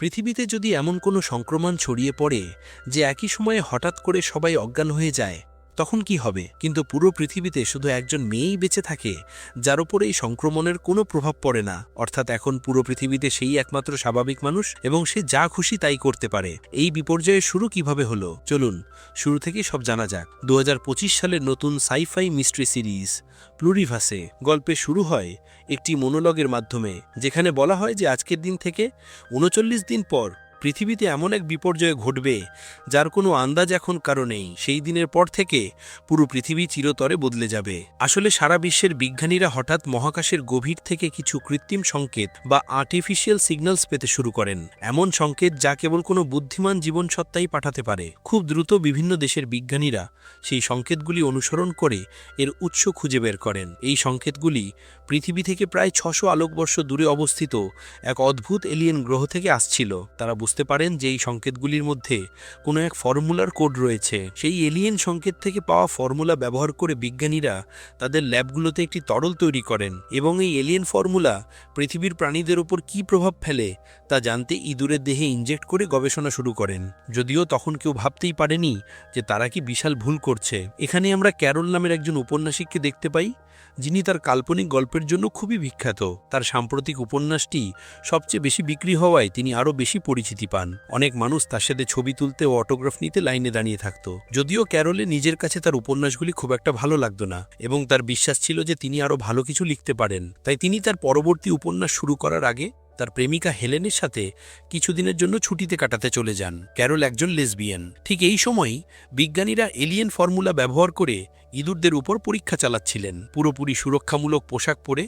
পৃথিবীতে যদি এমন কোনো সংক্রমণ ছড়িয়ে পড়ে যে একই সময়ে হঠাৎ করে সবাই অজ্ঞান হয়ে যায়, তখন কি হবে? কিন্তু পুরো পৃথিবীতে শুধু একজন মেয়েই বেঁচে থাকে যার উপর এই সংক্রমণের কোনো প্রভাব পড়ে না। অর্থাৎ এখন পুরো পৃথিবীতে সেই একমাত্র স্বাভাবিক মানুষ এবং সে যা খুশি তাই করতে পারে। এই বিপর্যয়ের শুরু কিভাবে হলো, চলুন শুরু থেকেই সব জানা যাক। 2025 সালের নতুন সাইফাই মিস্ট্রি সিরিজ প্লুরিভাসে গল্পে শুরু হয় একটি মনোলগের মাধ্যমে, যেখানে বলা হয় যে আজকের দিন থেকে 39 দিন পর পৃথিবীতে এমন এক বিপর্যয় ঘটবে যার কোনো আন্দাজ এখন কারো নেই। সেই দিনের পর থেকে পুরো পৃথিবী চিরতরে বদলে যাবে। আসলে সারা বিশ্বের বিজ্ঞানীরা হঠাৎ মহাকাশের গভীর থেকে কিছু কৃত্রিম সংকেত বা আর্টিফিশিয়াল সিগন্যালস পেতে শুরু করেন। এমন সংকেত যা কেবল কোনো বুদ্ধিমান জীবনসত্তাই পাঠাতে পারে। খুব দ্রুত বিভিন্ন দেশের বিজ্ঞানীরা সেই সংকেতগুলি অনুসরণ করে এর উৎস খুঁজে বের করেন। এই সংকেতগুলি পৃথিবী থেকে প্রায় 600 আলোকবর্ষ দূরে অবস্থিত এক অদ্ভুত এলিয়েন গ্রহ থেকে আসছিল। তারা বুঝতে পারেন যে এই সংকেতগুলির মধ্যে কোনো এক ফর্মুলার কোড রয়েছে। সেই এলিয়েন সংকেত থেকে পাওয়া ফর্মুলা ব্যবহার করে বিজ্ঞানীরা তাদের ল্যাবগুলোতে একটি তরল তৈরি করেন এবং এই এলিয়েন ফর্মুলা পৃথিবীর প্রাণীদের উপর কী প্রভাব ফেলে তা জানতে ইঁদুরের দেহে ইনজেক্ট করে গবেষণা শুরু করেন। যদিও তখন কেউ ভাবতেই পারেনি যে তারা কি বিশাল ভুল করছে। এখানে আমরা ক্যারল নামের একজন উপন্যাসিককে দেখতে পাই, যিনি তার কাল্পনিক গল্পের জন্য খুবই বিখ্যাত। তার সাম্প্রতিক উপন্যাসটি সবচেয়ে বেশি বিক্রি হওয়ায় তিনি আরও বেশি পরিচিতি পান। অনেক মানুষ তার সাথে ছবি তুলতে ও অটোগ্রাফ নিতে লাইনে দাঁড়িয়ে থাকত। যদিও ক্যারলে নিজের কাছে তার উপন্যাসগুলি খুব একটা ভালো লাগতো না এবং তার বিশ্বাস ছিল যে তিনি আরও ভালো কিছু লিখতে পারেন। তাই তিনি তার পরবর্তী উপন্যাস শুরু করার আগে তার প্রেমিকা হেলেনের সাথে কিছুদিনের জন্য ছুটিতে কাটাতে চলে যান। ক্যারল একজন লেসবিয়ান। ঠিক এই সময়ই বিজ্ঞানীরা এলিয়েন ফর্মুলা ব্যবহার করে ইঁদুরদের উপর পরীক্ষা চালাচ্ছিলেন। পুরোপুরি সুরক্ষামূলক পোশাক পরে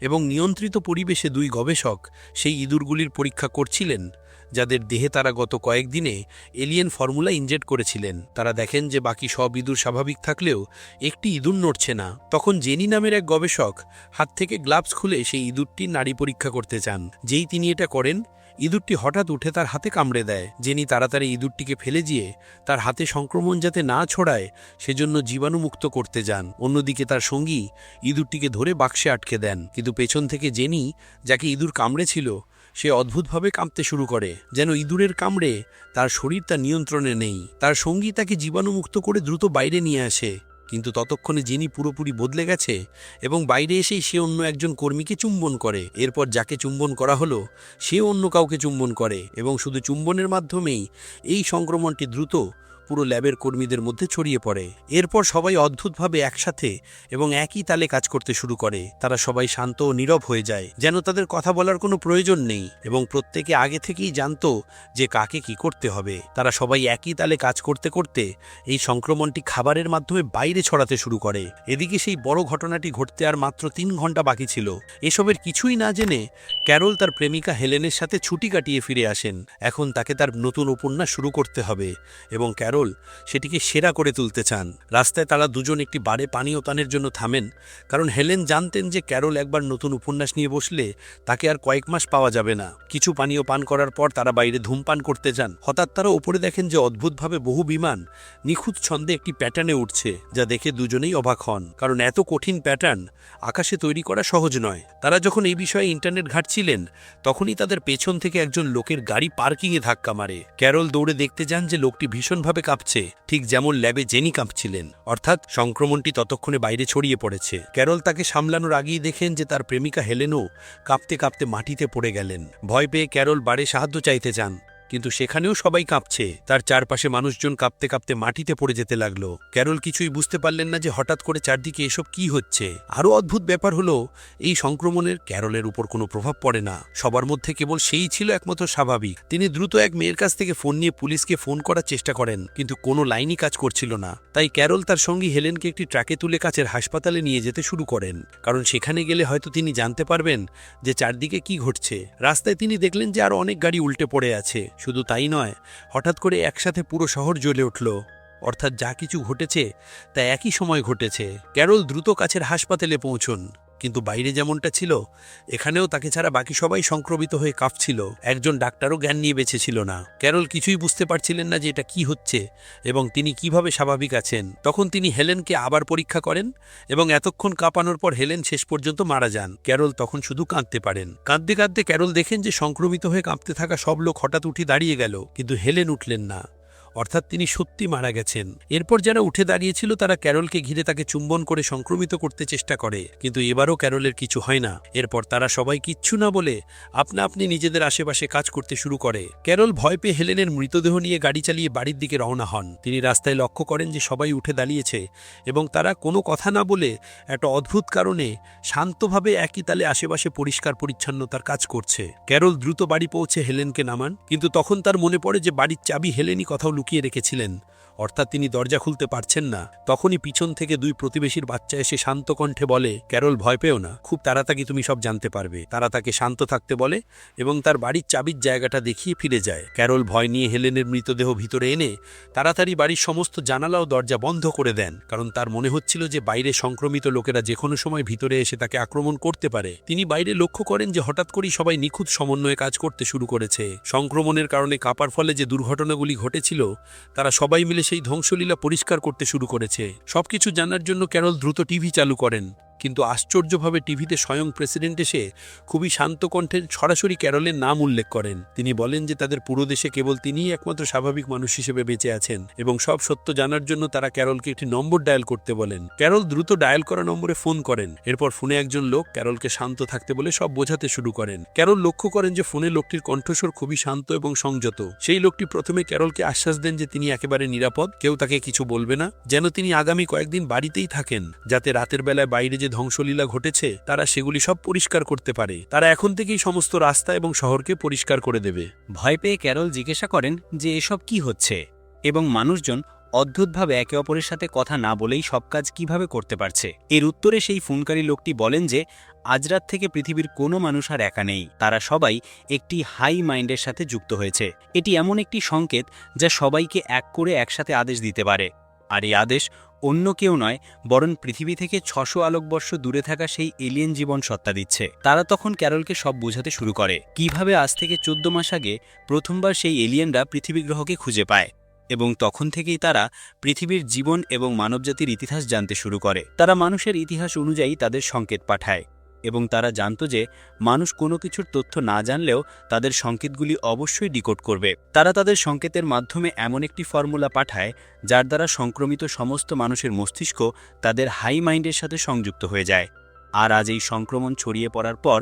এবং নিয়ন্ত্রিত পরিবেশে দুই গবেষক সেই ইঁদুরগুলির পরীক্ষা করছিলেন, যাদের দেহে তারা গত কয়েকদিনে এলিয়েন ফর্মুলা ইনজেক্ট করেছিলেন। তারা দেখেন যে বাকি সব ইঁদুর স্বাভাবিক থাকলেও একটি ইঁদুর নড়ছে না। তখন জেনি নামের এক গবেষক হাত থেকে গ্লাভস খুলে সেই ইঁদুরটির নাড়ি পরীক্ষা করতে চান। যেই তিনি এটা করেন, ইঁদুরটি হঠাৎ উঠে তার হাতে কামড়ে দেয়। জেনি তাড়াতাড়ি ইঁদুরটিকে ফেলে দিয়ে তার হাতে সংক্রমণ যাতে না ছড়ায় সেজন্য জীবাণুমুক্ত করতে যান। অন্যদিকে তার সঙ্গী ইঁদুরটিকে ধরে বাক্সে আটকে দেন। কিন্তু পেছন থেকে জেনি, যাকে ইঁদুর কামড়েছিল, সে অদ্ভুতভাবে কাঁপতে শুরু করে, যেন ইঁদুরের কামড়ে তার শরীর তার নিয়ন্ত্রণে নেই। তার সঙ্গী তাকে জীবাণুমুক্ত করে দ্রুত বাইরে নিয়ে আসে, কিন্তু ততক্ষণে জেনি পুরোপুরি বদলে গেছে এবং বাইরে এসেই সে অন্য একজন কর্মীকে চুম্বন করে। এরপর যাকে চুম্বন করা হলো সে অন্য কাউকে চুম্বন করে এবং শুধু চুম্বনের মাধ্যমেই এই সংক্রমণটি দ্রুত পুরো ল্যাবের কর্মীদের মধ্যে ছড়িয়ে পড়ে। এরপর সবাই অদ্ভুতভাবে একসাথে এবং একই তালে কাজ করতে শুরু করে। তারা সবাই শান্ত ও নীরব হয়ে যায়, যেন তাদের কথা বলার কোনো প্রয়োজন নেই এবং প্রত্যেকে আগে থেকেই জানতো যে কাকে কি করতে হবে। তারা সবাই একই তালে কাজ করতে করতে এই সংক্রমণটি খাবারের মাধ্যমে বাইরে ছড়াতে শুরু করে। এদিকে সেই বড় ঘটনাটি ঘটতে আর মাত্র 3 ঘন্টা বাকি ছিল। এসবের কিছুই না জেনে ক্যারল তার প্রেমিকা হেলেনের সাথে ছুটি কাটিয়ে ফিরে আসেন। এখন তাকে তার নতুন উপন্যাস শুরু করতে হবে এবং ক্যারল সেটিকে সেরা করে তুলতে চান। রাস্তায় তারা দুজন একটি বারে পানীয় পানের জন্য থামেন, কারণ হেলেন জানতেন যে ক্যারল একবার নতুন উপন্যাস নিয়ে বসলে তাকে আর কয়েক মাস পাওয়া যাবে না। কিছু পানীয় পান করার পর তারা বাইরে ধূমপান করতে যান। হঠাৎ তারা উপরে দেখেন যে অদ্ভুতভাবে বহু বিমান নিখুঁত ছন্দে একটি প্যাটার্নে উঠছে, যা দেখে দুজনেই অবাক হন, কারণ এত কঠিন প্যাটার্ন আকাশে তৈরি করা সহজ নয়। তারা যখন এই বিষয়ে ইন্টারনেট ঘাঁটছিলেন, তখনই তাদের পেছন থেকে একজন লোকের গাড়ি পার্কিংয়ে ধাক্কা মারে। ক্যারল দৌড়ে দেখতে যান যে লোকটি ভীষণভাবে কাঁপছে, ঠিক যেমন ল্যাবে জেনি কাঁপছিলেন। অর্থাৎ সংক্রমণটি ততক্ষণে বাইরে ছড়িয়ে পড়েছে। ক্যারল তাকে সামলানোর আগেই দেখেন যে তার প্রেমিকা হেলেনও কাঁপতে কাঁপতে মাটিতে পড়ে গেলেন। ভয় পেয়ে ক্যারল বারে সাহায্য চাইতে যান, কিন্তু সেখানেও সবাই কাঁপছে। তার চারপাশে মানুষজন কাঁপতে কাঁপতে মাটিতে পড়ে যেতে লাগলো। ক্যারল কিছুই বুঝতে পারলেন না যে হঠাৎ করে চারদিকে এসব কি হচ্ছে। আরও অদ্ভুত ব্যাপার হলো, এই সংক্রমণের ক্যারলের উপর কোনো প্রভাব পড়ে না। সবার মধ্যে কেবল সেই ছিল একমাত্র স্বাভাবিক। তিনি দ্রুত এক মেয়ের কাছ থেকে ফোন নিয়ে পুলিশকে ফোন করার চেষ্টা করেন, কিন্তু কোনো লাইনই কাজ করছিল না। তাই ক্যারল তার সঙ্গী হেলেনকে একটি ট্রাকে তুলে কাছের হাসপাতালে নিয়ে যেতে শুরু করেন, কারণ সেখানে গেলে হয়তো তিনি জানতে পারবেন যে চারদিকে কি ঘটছে। রাস্তায় তিনি দেখলেন যে আরও অনেক গাড়ি উল্টে পড়ে আছে। শুধু তাই নয়, হঠাৎ করে একসাথে পুরো শহর জ্বলে উঠল। অর্থাৎ যা কিছু ঘটেছে তা একই সময় ঘটেছে। ক্যারল দ্রুত কাছের হাসপাতালে পৌঁছন কিন্তু বাইরে যেমনটা ছিল এখানেও তাকে ছাড়া বাকি সবাই সংক্রমিত হয়ে কাঁপছিল। একজন ডাক্তারও জ্ঞান নিয়ে বেঁচে ছিল না। ক্যারল কিছুই বুঝতে পারছিলেন না যে এটা কি হচ্ছে এবং তিনি কিভাবে স্বাভাবিক আছেন। তখন তিনি হেলেনকে আবার পরীক্ষা করেন এবং এতক্ষণ কাঁপানোর পর হেলেন শেষ পর্যন্ত মারা যান। ক্যারল তখন শুধু কাঁদতে পারেন। কাঁদতে কাঁদতে ক্যারল দেখেন যে সংক্রমিত হয়ে কাঁপতে থাকা সব লোক হঠাৎ উঠে দাঁড়িয়ে গেল, কিন্তু হেলেন উঠলেন না, অর্থাৎ তিনি সত্যি মারা গেছেন। এরপর যারা উঠে দাঁড়িয়েছিল তারা ক্যারলকে ঘিরে তাকে চুম্বন করে সংক্রমিত করতে চেষ্টা করে, কিন্তু এবারও ক্যারলের কিছু হয় না। এরপর তারা সবাই কিচ্ছু না বলে আপনা আপনি নিজেদের আশেপাশে কাজ করতে শুরু করে। ক্যারল ভয় পেয়ে হেলেনের মৃতদেহ নিয়ে গাড়ি চালিয়ে বাড়ির দিকে রওনা হন। তিনি রাস্তায় লক্ষ্য করেন যে সবাই উঠে দাঁড়িয়েছে এবং তারা কোনো কথা না বলে একটা অদ্ভুত কারণে শান্তভাবে একই তালে আশেপাশে পরিষ্কার পরিচ্ছন্নতার কাজ করছে। ক্যারল দ্রুত বাড়ি পৌঁছে হেলেনকে নামান, কিন্তু তখন তার মনে পড়ে যে বাড়ির চাবি হেলেনই কোথাও লুকিয়ে রেখেছিলেন, অর্থাৎ তিনি দরজা খুলতে পারছেন না। তখনই পিছন থেকে দুই প্রতিবেশীর বাচ্চা এসে শান্ত কণ্ঠে বলে, ক্যারল ভয় পেও না, খুব তাড়াতাড়ি তুমি সব জানতে পারবে। তারা তাকে শান্ত থাকতে বলে এবং তার বাড়ির চাবির জায়গাটা দেখিয়ে ফিরে যায়। ক্যারল ভয় নিয়ে হেলেনের মৃতদেহ ভিতরে এনে তাড়াতাড়ি বাড়ির সমস্ত জানালা ও দরজা বন্ধ করে দেন, কারণ তার মনে হচ্ছিল যে বাইরে সংক্রমিত লোকেরা যে কোনো সময় ভিতরে এসে তাকে আক্রমণ করতে পারে। তিনি বাইরে লক্ষ্য করেন যে হঠাৎ করেই সবাই নিখুঁত সমন্বয়ে কাজ করতে শুরু করেছে। সংক্রমণের কারণে কাঁপার ফলে যে দুর্ঘটনাগুলি ঘটেছিল তারা সবাই মিলে সেই ধ্বংসলীলা পরিষ্কার করতে শুরু করেছে। সবকিছু জানার জন্য ক্যারল দ্রুত টিভি চালু করেন, কিন্তু আশ্চর্যভাবে টিভিতে স্বয়ং প্রেসিডেন্ট এসে খুবই শান্ত কণ্ঠে সরাসরি ক্যারলের নাম উল্লেখ করেন। তিনি বলেন যে তাদের পুরো দেশে কেবল তিনিই একমাত্র স্বাভাবিক মানুষ হিসেবে বেঁচে আছেন এবং সব সত্য জানার জন্য তারা ক্যারলকে একটি নম্বর ডায়াল করতে বলেন। ক্যারল দ্রুত ডায়াল করা নম্বরে ফোন করেন। এরপর ফোনে একজন লোক ক্যারলকে শান্ত থাকতে বলে সব বোঝাতে শুরু করেন। ক্যারল লক্ষ্য করেন যে ফোনে লোকটির কণ্ঠস্বর খুবই শান্ত এবং সংযত। সেই লোকটি প্রথমে ক্যারলকে আশ্বাস দেন যে তিনি একেবারে নিরাপদ, কেউ তাকে কিছু বলবে না, যেন তিনি আগামী কয়েকদিন বাড়িতেই থাকেন, যাতে রাতের বেলায় বাইরে যে ধ্বংসলীলা ঘটেছে তারা সেগুলি সব পরিষ্কার করতে পারে। তারা এখন থেকেই সমস্ত রাস্তা এবং শহরকে পরিষ্কার করে দেবে। ভয় পেয়ে ক্যারল জিজ্ঞাসা করেন যে এসব কি হচ্ছে এবং মানুষজন অদ্ভুতভাবে একে অপরের সাথে কথা না বলেই সব কাজ কিভাবে করতে পারছে। এর উত্তরে সেই ফোনকারী লোকটি বলেন যে আজ রাত থেকে পৃথিবীর কোনো মানুষ আর একা নেই, তারা সবাই একটি হাই মাইন্ডের সাথে যুক্ত হয়েছে। এটি এমন একটি সংকেত যা সবাইকে এক করে একসাথে আদেশ দিতে পারে, আর এই আদেশ অন্য কেউ নয় বরং পৃথিবী থেকে 600 আলোকবর্ষ দূরে থাকা সেই এলিয়েন জীবন সত্তা দিচ্ছে। তারা তখন ক্যারলকে সব বোঝাতে শুরু করে কিভাবে আজ থেকে 14 মাস আগে প্রথমবার সেই এলিয়েনরা পৃথিবী গ্রহকে খুঁজে পায় এবং তখন থেকেই তারা পৃথিবীর জীবন এবং মানবজাতির ইতিহাস জানতে শুরু করে। তারা মানুষের ইতিহাস অনুযায়ী তাদের সংকেত পাঠায় এবং তারা জানত যে মানুষ কোনো কিছুর তথ্য না জানলেও তাদের সংকেতগুলি অবশ্যই ডিকোড করবে। তারা তাদের সংকেতের মাধ্যমে এমন একটি ফর্মুলা পাঠায় যার দ্বারা সংক্রমিত সমস্ত মানুষের মস্তিষ্ক তাদের হাই মাইন্ডের সাথে সংযুক্ত হয়ে যায়। আর আজ এই সংক্রমণ ছড়িয়ে পড়ার পর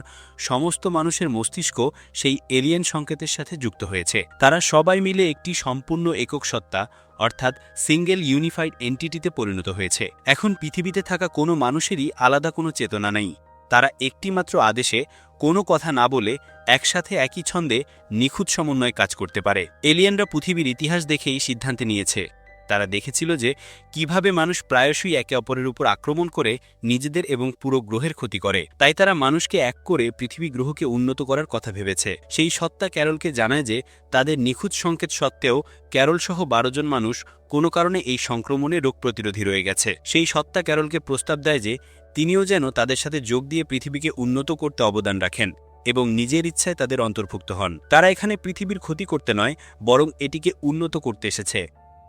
সমস্ত মানুষের মস্তিষ্ক সেই এলিয়েন সংকেতের সাথে যুক্ত হয়েছে। তারা সবাই মিলে একটি সম্পূর্ণ একক সত্তা অর্থাৎ সিঙ্গেল ইউনিফাইড এন্টিটিতে পরিণত হয়েছে। এখন পৃথিবীতে থাকা কোনো মানুষেরই আলাদা কোনো চেতনা নেই। তারা একটিমাত্র আদেশে কোনো কথা না বলে একসাথে একই ছন্দে নিখুঁত সমন্বয়ে কাজ করতে পারে। এলিয়েনরা পৃথিবীর ইতিহাস দেখেই সিদ্ধান্ত নিয়েছে। তারা দেখেছিল যে কিভাবে মানুষ প্রায়শই একে অপরের উপর আক্রমণ করে নিজেদের এবং পুরো গ্রহের ক্ষতি করে। তাই তারা মানুষকে এক করে পৃথিবী গ্রহকে উন্নত করার কথা ভেবেছে। সেই সত্তা ক্যারলকে জানায় যে তাদের নিখুঁত সংকেত সত্ত্বেও ক্যারল সহ 12 জন মানুষ কোনো কারণে এই সংক্রমণে রোগ প্রতিরোধী রয়ে গেছে। সেই সত্তা ক্যারলকে প্রস্তাব দেয় যে তিনিও যেন তাদের সাথে যোগ দিয়ে পৃথিবীকে উন্নত করতে অবদান রাখেন এবং নিজের ইচ্ছায় তাদের অন্তর্ভুক্ত হন। তারা এখানে পৃথিবীর ক্ষতি করতে নয় বরং এটিকে উন্নত করতে এসেছে।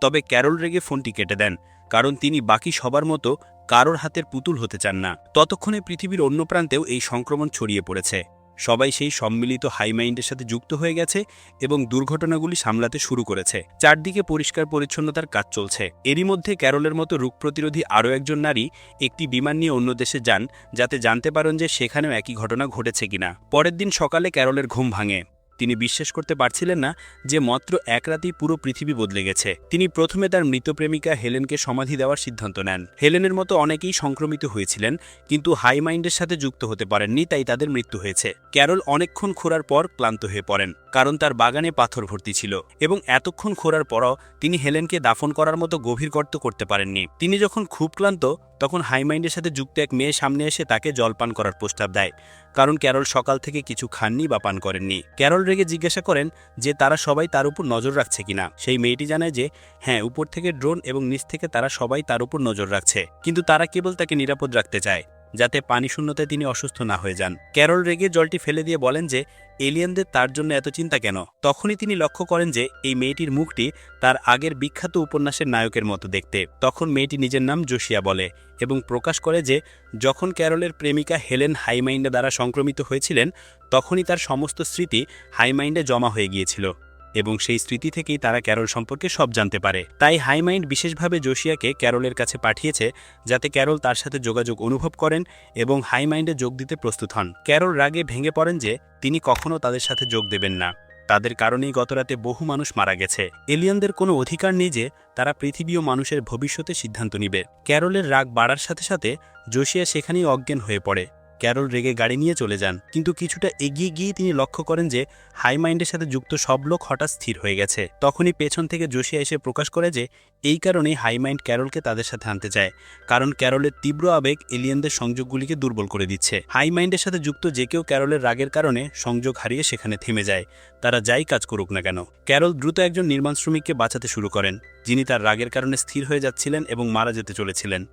তবে ক্যারল রেগে ফোনটি কেটে দেন, কারণ তিনি বাকি সবার মতো কারোর হাতের পুতুল হতে চান না। ততক্ষণে পৃথিবীর অন্য প্রান্তেও এই সংক্রমণ ছড়িয়ে পড়েছে। সবাই সেই সম্মিলিত হাই মাইন্ডের সাথে যুক্ত হয়ে গেছে এবং দুর্ঘটনাগুলি সামলাতে শুরু করেছে। চারদিকে পরিষ্কার পরিচ্ছন্নতার কাজ চলছে। এরই মধ্যে ক্যারলের মতো রোগ প্রতিরোধী আরও একজন নারী একটি বিমান নিয়ে অন্য দেশে যান, যাতে জানতে পারেন যে সেখানেও একই ঘটনা ঘটেছে কিনা। পরের দিন সকালে ক্যারলের ঘুম ভাঙে। তিনি বিশ্বাস করতে পারছিলেন না যে মাত্র এক রাতেই পুরো পৃথিবী বদলে গেছে। তিনি প্রথমে তার মৃত প্রেমিকা হেলেনকে সমাধি দেওয়ার সিদ্ধান্ত নেন। হেলেনের মতো অনেকেই সংক্রমিত হয়েছিলেন, কিন্তু হাই মাইন্ডের সাথে যুক্ত হতে পারেননি, তাই তাদের মৃত্যু হয়েছে। ক্যারল অনেকক্ষণ খোঁড়ার পর ক্লান্ত হয়ে পড়েন, কারণ তার বাগানে পাথর ভর্তি ছিল এবং এতক্ষণ খোঁড়ার পরও তিনি হেলেনকে দাফন করার মতো গভীর গর্ত করতে পারেননি। তিনি যখন খুব ক্লান্ত তখন হাই মাইন্ডের সাথে যুক্ত এক মেয়ে সামনে এসে তাকে জলপান করার প্রস্তাব দেয়, কারণ ক্যারল সকাল থেকে কিছু খাননি বা পান করেননি। ক্যারল রেগে জিজ্ঞাসা করেন যে তারা সবাই তার উপর নজর রাখছে কিনা। সেই মেয়েটি জানায় যে হ্যাঁ, উপর থেকে ড্রোন এবং নিচ থেকে তারা সবাই তার উপর নজর রাখছে, কিন্তু তারা কেবল তাকে নিরাপদ রাখতে চায়। যাতে পানি শূন্যতায় তিনি অসুস্থ না হয়ে যান। ক্যারল রেগে জলটি ফেলে দিয়ে বলেন যে এলিয়েনদের তার জন্য এত চিন্তা কেন। তখনই তিনি লক্ষ্য করেন যে এই মেয়েটির মুখটি তার আগের বিখ্যাত উপন্যাসের নায়কের মতো দেখতে। তখন মেয়েটি নিজের নাম জোশিয়া বলে এবং প্রকাশ করে যে যখন ক্যারলের প্রেমিকা হেলেন হাইমাইন্ডে দ্বারা সংক্রমিত হয়েছিলেন তখনই তার সমস্ত স্মৃতি হাইমাইন্ডে জমা হয়ে গিয়েছিল এবং সেই স্মৃতি থেকেই তারা ক্যারল সম্পর্কে সব জানতে পারে। তাই হাইমাইন্ড বিশেষভাবে জোশিয়াকে ক্যারলের কাছে পাঠিয়েছে যাতে ক্যারল তার সাথে যোগাযোগ অনুভব করেন এবং হাইমাইন্ডে যোগ দিতে প্রস্তুত হন। ক্যারল রাগে ভেঙে পড়েন যে তিনি কখনও তাদের সাথে যোগ দেবেন না। তাদের কারণেই গতরাতে বহু মানুষ মারা গেছে। এলিয়েনদের কোনো অধিকার নেই যে তারা পৃথিবী ও মানুষের ভবিষ্যতে সিদ্ধান্ত নিবে। ক্যারলের রাগ বাড়ার সাথে সাথে জোশিয়া সেখানেই অজ্ঞান হয়ে পড়ে। ক্যারল রেগে গাড়ি নিয়ে চলে যান, কিন্তু কিছুটা এগিয়ে গিয়ে তিনি লক্ষ্য করেন যে হাইমাইন্ডের সাথে যুক্ত সব লোক হঠাৎ স্থির হয়ে গেছে। তখনই পেছন থেকে জোশিয়া এসে প্রকাশ করে যে এই কারণেই হাইমাইন্ড ক্যারলকে তাদের সাথে আনতে চায়, কারণ ক্যারলের তীব্র আবেগ এলিয়েনদের সংযোগগুলিকে দুর্বল করে দিচ্ছে। হাইমাইন্ডের সাথে যুক্ত যে কেউ ক্যারলের রাগের কারণে সংযোগ হারিয়ে সেখানে থেমে যায়, তারা যাই কাজ করুক না কেন। ক্যারল দ্রুত একজন নির্মাণ শ্রমিককে বাঁচাতে শুরু করেন, যিনি তার রাগের কারণে স্থির হয়ে যাচ্ছিলেন এবং মারা যেতে চলেছিলেন।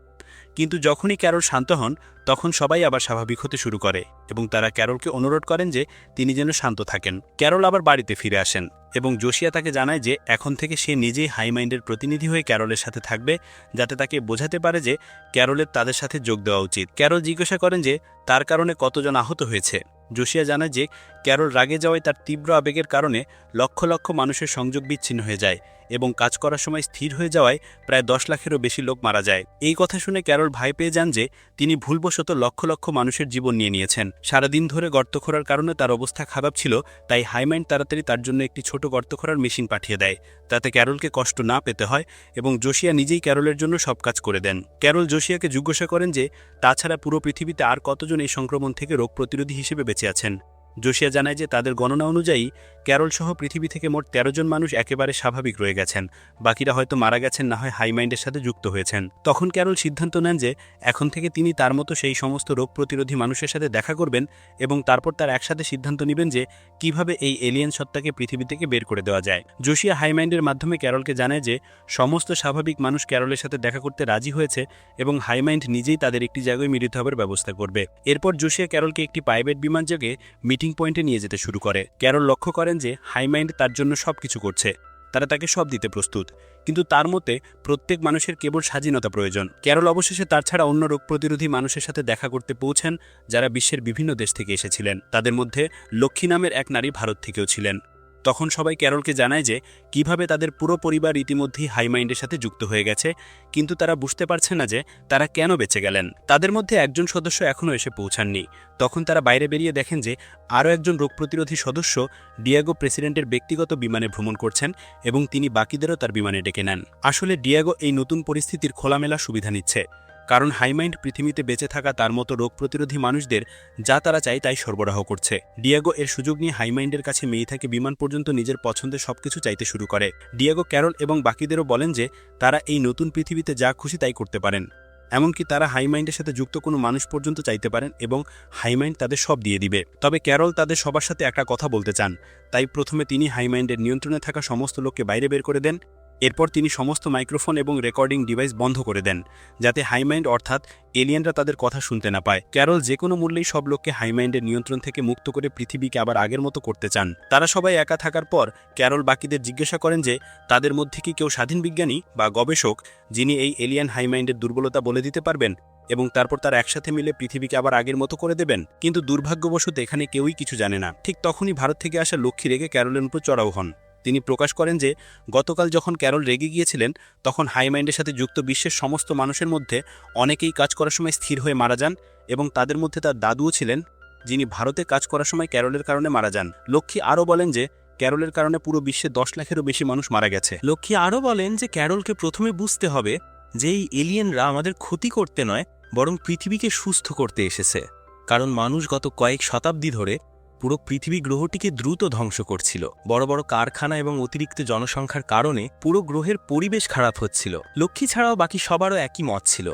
কিন্তু যখনই ক্যারল শান্ত হন তখন সবাই আবার স্বাভাবিক হতে শুরু করে এবং তারা ক্যারলকে অনুরোধ করেন যে তিনি যেন শান্ত থাকেন। ক্যারল আবার বাড়িতে ফিরে আসেন এবং জোশিয়া তাকে জানায় যে এখন থেকে সে নিজেই হাইমাইন্ডের প্রতিনিধি হয়ে ক্যারলের সাথে থাকবে, যাতে তাকে বোঝাতে পারে যে ক্যারলের তাদের সাথে যোগ দেওয়া উচিত। ক্যারল জিজ্ঞাসা করেন যে তার কারণে কতজন আহত হয়েছে। জোশিয়া জানায় যে ক্যারল রাগে যাওয়ায় তার তীব্র আবেগের কারণে লক্ষ লক্ষ মানুষের সংযোগ বিচ্ছিন্ন হয়ে যায় এবং কাজ করার সময় স্থির হয়ে যাওয়ায় প্রায় 10 লাখেরও বেশি লোক মারা যায়। এই কথা শুনে ক্যারল ভয় পেয়ে যান যে তিনি ভুলবশত লক্ষ লক্ষ মানুষের জীবন নিয়ে নিয়েছেন। সারাদিন ধরে গর্ত খোঁড়ার কারণে তার অবস্থা খারাপ ছিল, তাই হাইমাইন্ড তাড়াতাড়ি তার জন্য একটি ছোট গর্ত খোঁড়ার মেশিন পাঠিয়ে দেয়, তাতে ক্যারলকে কষ্ট না পেতে হয় এবং জোশিয়া নিজেই ক্যারলের জন্য সব কাজ করে দেন। ক্যারল জোশিয়াকে জিজ্ঞাসা করেন যে তাছাড়া পুরো পৃথিবীতে আর কতজন এই সংক্রমণ থেকে রোগ প্রতিরোধী হিসেবে বেঁচে আছেন। জোশিয়া জানায় যে তাদের গণনা অনুযায়ী ক্যারল সহ পৃথিবী থেকে মোট 13 জন মানুষ একেবারে স্বাভাবিক রয়ে গেছেন, বাকিরা হয়তো মারা গেছেন, না হয় হাইমাইন্ডের সাথে যুক্ত হয়েছেন। তখন ক্যারল সিদ্ধান্ত নেন যে এখন থেকে তিনি তার মতো সেই সমস্ত রোগ প্রতিরোধী মানুষের সাথে দেখা করবেন এবং তারপর তার একসাথে সিদ্ধান্ত নেবেন যে কিভাবে এই এলিয়েন সত্তাকে পৃথিবী থেকে বের করে দেওয়া যায়। জোশিয়া হাইমাইন্ডের মাধ্যমে ক্যারলকে জানায় যে সমস্ত স্বাভাবিক মানুষ ক্যারলের সাথে দেখা করতে রাজি হয়েছে এবং হাইমাইন্ড নিজেই তাদের একটি জায়গায় মিলিত হবার ব্যবস্থা করবে। এরপর জোশিয়া ক্যারলকে একটি প্রাইভেট বিমান যোগে মিটিং পয়েন্টে নিয়ে যেতে শুরু করে। ক্যারল লক্ষ্য করেন যে হাইমাইন্ড তার জন্য সবকিছু করছে, তারা তাকে সব দিতে প্রস্তুত, কিন্তু তার মতে প্রত্যেক মানুষের কেবল স্বাধীনতা প্রয়োজন। ক্যারল অবশেষে তার ছাড়া অন্য রোগ প্রতিরোধী মানুষের সাথে দেখা করতে পৌঁছেন যারা বিশ্বের বিভিন্ন দেশ থেকে এসেছিলেন। তাদের মধ্যে লক্ষ্মী নামের এক নারী ভারত থেকেও ছিলেন। তখন সবাই ক্যারলকে জানায় যে কিভাবে তাদের পুরো পরিবার ইতিমধ্যেই হাইমাইন্ডের সাথে যুক্ত হয়ে গেছে, কিন্তু তারা বুঝতে পারছে না যে তারা কেন বেঁচে গেলেন। তাদের মধ্যে একজন সদস্য এখনও এসে পৌঁছাননি। তখন তারা বাইরে বেরিয়ে দেখেন যে আরও একজন রোগ প্রতিরোধী সদস্য ডিয়াগো প্রেসিডেন্টের ব্যক্তিগত বিমানে ভ্রমণ করছেন এবং তিনি বাকিদেরও তার বিমানে ডেকে নেন। আসলে ডিয়াগো এই নতুন পরিস্থিতির খোলামেলা সুবিধা নিচ্ছে, কারণ হাইমাইন্ড পৃথিবীতে বেঁচে থাকা তার মতো রোগ প্রতিরোধী মানুষদের যা তারা চায় তাই সরবরাহ করছে। ডিয়াগো এর সুযোগ নিয়ে হাইমাইন্ডের কাছে মেয়ে থেকে বিমান পর্যন্ত নিজের পছন্দের সবকিছু চাইতে শুরু করে। ডিয়াগো ক্যারল এবং বাকিদেরও বলেন যে তারা এই নতুন পৃথিবীতে যা খুশি তাই করতে পারেন, এমনকি তারা হাইমাইন্ডের সাথে যুক্ত কোনো মানুষ পর্যন্ত চাইতে পারেন এবং হাইমাইন্ড তাদের সব দিয়ে দিবে। তবে ক্যারল তাদের সবার সাথে একটা কথা বলতে চান, তাই প্রথমে তিনি হাইমাইন্ডের নিয়ন্ত্রণে থাকা সমস্ত লোককে বাইরে বের করে দেন। এরপর তিনি সমস্ত মাইক্রোফোন এবং রেকর্ডিং ডিভাইস বন্ধ করে দেন, যাতে হাইমাইন্ড অর্থাৎ এলিয়েনরা তাদের কথা শুনতে না পায়। ক্যারল যে কোনো মূল্যেই সব লোককে হাইমাইন্ডের নিয়ন্ত্রণ থেকে মুক্ত করে পৃথিবীকে আবার আগের মতো করতে চান। তারা সবাই একা থাকার পর ক্যারল বাকিদের জিজ্ঞাসা করেন যে তাদের মধ্যে কি কেউ স্বাধীন বিজ্ঞানী বা গবেষক যিনি এই এলিয়েন হাইমাইন্ডের দুর্বলতা বলে দিতে পারবেন এবং তারপর তারা একসাথে মিলে পৃথিবীকে আবার আগের মতো করে দেবেন। কিন্তু দুর্ভাগ্যবশত এখানে কেউই কিছু জানে না। ঠিক তখনই ভারত থেকে আসা লক্ষ্মী রেগে ক্যারলের উপর চড়াও হন। তিনি প্রকাশ করেন যে গতকাল যখন ক্যারল রেগে গিয়েছিলেন তখন হাইমাইন্ডের সাথে যুক্ত বিশ্বের সমস্ত মানুষের মধ্যে অনেকেই কাজ করার সময় স্থির হয়ে মারা যান এবং তাদের মধ্যে তার দাদুও ছিলেন, যিনি ভারতে কাজ করার সময় ক্যারলের কারণে মারা যান। লক্ষ্মী আরও বলেন যে ক্যারলের কারণে পুরো বিশ্বে 10 লাখেরও বেশি মানুষ মারা গেছে। লক্ষ্মী আরও বলেন যে ক্যারলকে প্রথমে বুঝতে হবে যে এই এলিয়েনরা আমাদের ক্ষতি করতে নয়, বরং পৃথিবীকে সুস্থ করতে এসেছে, কারণ মানুষ গত কয়েক শতাব্দী ধরে পুরো পৃথিবী গ্রহটিকে দ্রুত ধ্বংস করছিল। বড় বড় কারখানা এবং অতিরিক্ত জনসংখ্যার কারণে পুরো গ্রহের পরিবেশ খারাপ হচ্ছিল। লক্ষ্মী ছাড়াও বাকি সবারও একই মত ছিল।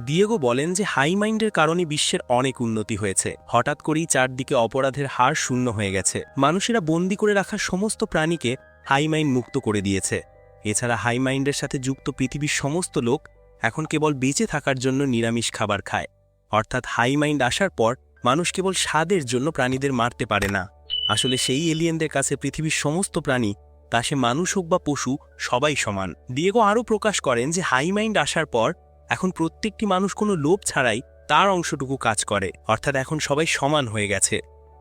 ডিয়েগো বলেন যে হাইমাইন্ডের কারণে বিশ্বের অনেক উন্নতি হয়েছে। হঠাৎ করেই চারদিকে অপরাধের হার শূন্য হয়ে গেছে। মানুষেরা বন্দি করে রাখা সমস্ত প্রাণীকে হাইমাইন্ড মুক্ত করে দিয়েছে। এছাড়া হাইমাইন্ডের সাথে যুক্ত পৃথিবীর সমস্ত লোক এখন কেবল বেঁচে থাকার জন্য নিরামিষ খাবার খায়। অর্থাৎ হাই মাইন্ড আসার পর মানুষ কেবল স্বাদের জন্য প্রাণীদের মারতে পারে না। আসলে সেই এলিয়েনদের কাছে পৃথিবীর সমস্ত প্রাণী, তা সে মানুষ হোক বা পশু, সবাই সমান। ডিয়েগো আরও প্রকাশ করেন যে হাই মাইন্ড আসার পর এখন প্রত্যেকটি মানুষ কোনো লোভ ছাড়াই তার অংশটুকু কাজ করে, অর্থাৎ এখন সবাই সমান হয়ে গেছে,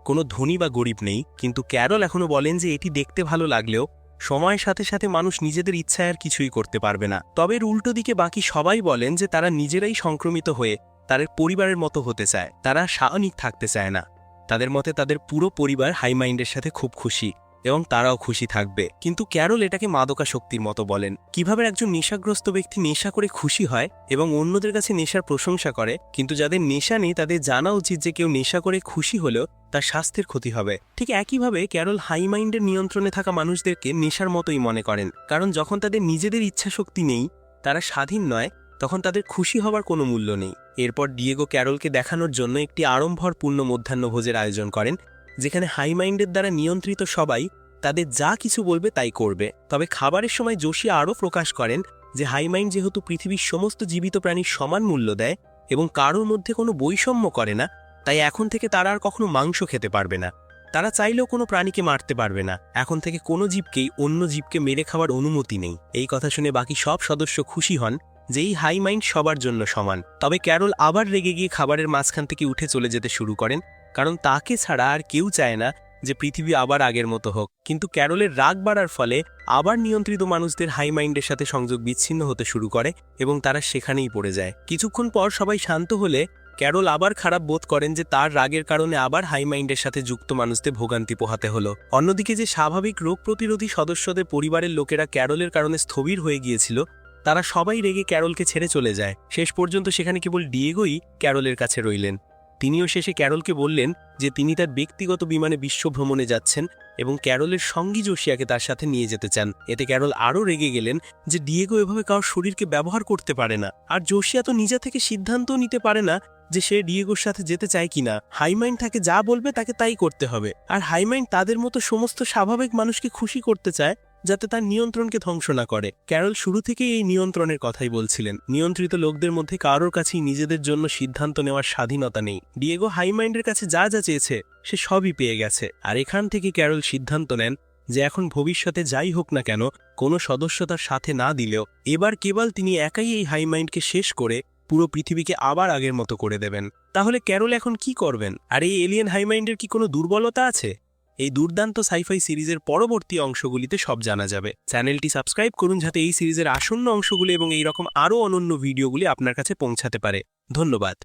কোনো ধনী বা গরিব নেই। কিন্তু ক্যারল এখনও বলেন যে এটি দেখতে ভালো লাগলেও সময়ের সাথে সাথে মানুষ নিজেদের ইচ্ছায় আর কিছুই করতে পারবে না। তবে এর উল্টো দিকে বাকি সবাই বলেন যে তারা নিজেরাই সংক্রমিত হয়ে তাদের পরিবারের মতো হতে চায়, তারা স্বাভাবিক থাকতে চায় না। তাদের মতে তাদের পুরো পরিবার হাই মাইন্ডের সাথে খুব খুশি এবং তারাও খুশি থাকবে। কিন্তু ক্যারল এটাকে মাদকাসক্তির মতো বলেন। কিভাবে একজন নেশাগ্রস্ত ব্যক্তি নেশা করে খুশি হয় এবং অন্যদের কাছে নেশার প্রশংসা করে, কিন্তু যাদের নেশা নেই তাদের জানা উচিত যে কেউ নেশা করে খুশি হলেও তার স্বাস্থ্যের ক্ষতি হবে। ঠিক একইভাবে ক্যারল হাই মাইন্ডের নিয়ন্ত্রণে থাকা মানুষদেরকে নেশার মতোই মনে করেন, কারণ যখন তাদের নিজেদের ইচ্ছাশক্তি নেই, তারা স্বাধীন নয়, তখন তাদের খুশি হবার কোনো মূল্য নেই। এরপর ডিয়েগো ক্যারলকে দেখানোর জন্য একটি আড়ম্বরপূর্ণ মধ্যাহ্নভোজের আয়োজন করেন, যেখানে হাই মাইন্ডের দ্বারা নিয়ন্ত্রিত সবাই তাদের যা কিছু বলবে তাই করবে। তবে খাবারের সময় জোশিয়া আরও প্রকাশ করেন যে হাই মাইন্ড যেহেতু পৃথিবীর সমস্ত জীবিত প্রাণীর সমান মূল্য দেয় এবং কারোর মধ্যে কোনো বৈষম্য করে না, তাই এখন থেকে তারা আর কখনো মাংস খেতে পারবে না। তারা চাইলেও কোনো প্রাণীকে মারতে পারবে না। এখন থেকে কোনো জীবকেই অন্য জীবকে মেরে খাওয়ার অনুমতি নেই। এই কথা শুনে বাকি সব সদস্য খুশি হন যে এই হাই মাইন্ড সবার জন্য সমান। তবে ক্যারল আবার রেগে গিয়ে খাবারের মাঝখান থেকে উঠে চলে যেতে শুরু করেন, কারণ তাকে ছাড়া আর কেউ চায় না যে পৃথিবী আবার আগের মতো হোক। কিন্তু ক্যারলের রাগ বাড়ার ফলে আবার নিয়ন্ত্রিত মানুষদের হাই মাইন্ডের সাথে সংযোগ বিচ্ছিন্ন হতে শুরু করে এবং তারা সেখানেই পড়ে যায়। কিছুক্ষণ পর সবাই শান্ত হলে ক্যারল আবার খারাপ বোধ করেন যে তার রাগের কারণে আবার হাই মাইন্ডের সাথে যুক্ত মানুষদের ভোগান্তি পোহাতে হলো। অন্যদিকে যে স্বাভাবিক রোগ প্রতিরোধী সদস্যদের পরিবারের লোকেরা ক্যারলের কারণে স্থবির হয়ে গিয়েছিল, তারা সবাই রেগে ক্যারলকে ছেড়ে চলে যায়। শেষ পর্যন্ত সেখানে কেবল ডিয়েগোই ক্যারলের কাছে রইলেন। তিনিও শেষে ক্যারলকে বললেন যে তিনি তার ব্যক্তিগত বিমানে বিশ্ব ভ্রমণে যাচ্ছেন এবং ক্যারলের সঙ্গী জোশিয়াকে তার সাথে নিয়ে যেতে চান। এতে ক্যারল আরও রেগে গেলেন যে ডিয়েগো এভাবে কারোর শরীরকে ব্যবহার করতে পারে না, আর জোশিয়া তো নিজে থেকে সিদ্ধান্তও নিতে পারে না যে সে ডিয়েগোর সাথে যেতে চায় কিনা। হাইমাইন্ড তাকে যা বলবে তাকে তাই করতে হবে, আর হাইমাইন্ড তাদের মতো সমস্ত স্বাভাবিক মানুষকে খুশি করতে চায় যাতে তার নিয়ন্ত্রণকে ধ্বংস না করে। ক্যারল শুরু থেকেই এই নিয়ন্ত্রণের কথাই বলছিলেন। নিয়ন্ত্রিত লোকদের মধ্যে কারোর কাছেই নিজেদের জন্য সিদ্ধান্ত নেওয়ার স্বাধীনতা নেই। ডিয়েগো হাইমাইন্ডের কাছে যা যা চেয়েছে সে সবই পেয়ে গেছে, আর এখান থেকে ক্যারল সিদ্ধান্ত নেন যে এখন ভবিষ্যতে যাই হোক না কেন কোনো সদস্য তার সাথে না দিলেও এবার কেবল তিনি একাই এই হাইমাইন্ডকে শেষ করে পুরো পৃথিবীকে আবার আগের মতো করে দেবেন। তাহলে ক্যারল এখন কি করবেন? আর এই এলিয়েন হাইমাইন্ডের কি কোনো দুর্বলতা আছে? এই দুর্দান্ত সাইফাই সিরিজের পরবর্তী অংশগুলিতে সব জানা যাবে। চ্যানেলটি সাবস্ক্রাইব করুন যাতে এই সিরিজের আসন্ন অংশগুলি এবং এই রকম আরও অনন্য ভিডিওগুলি আপনার কাছে পৌঁছাতে পারে। ধন্যবাদ।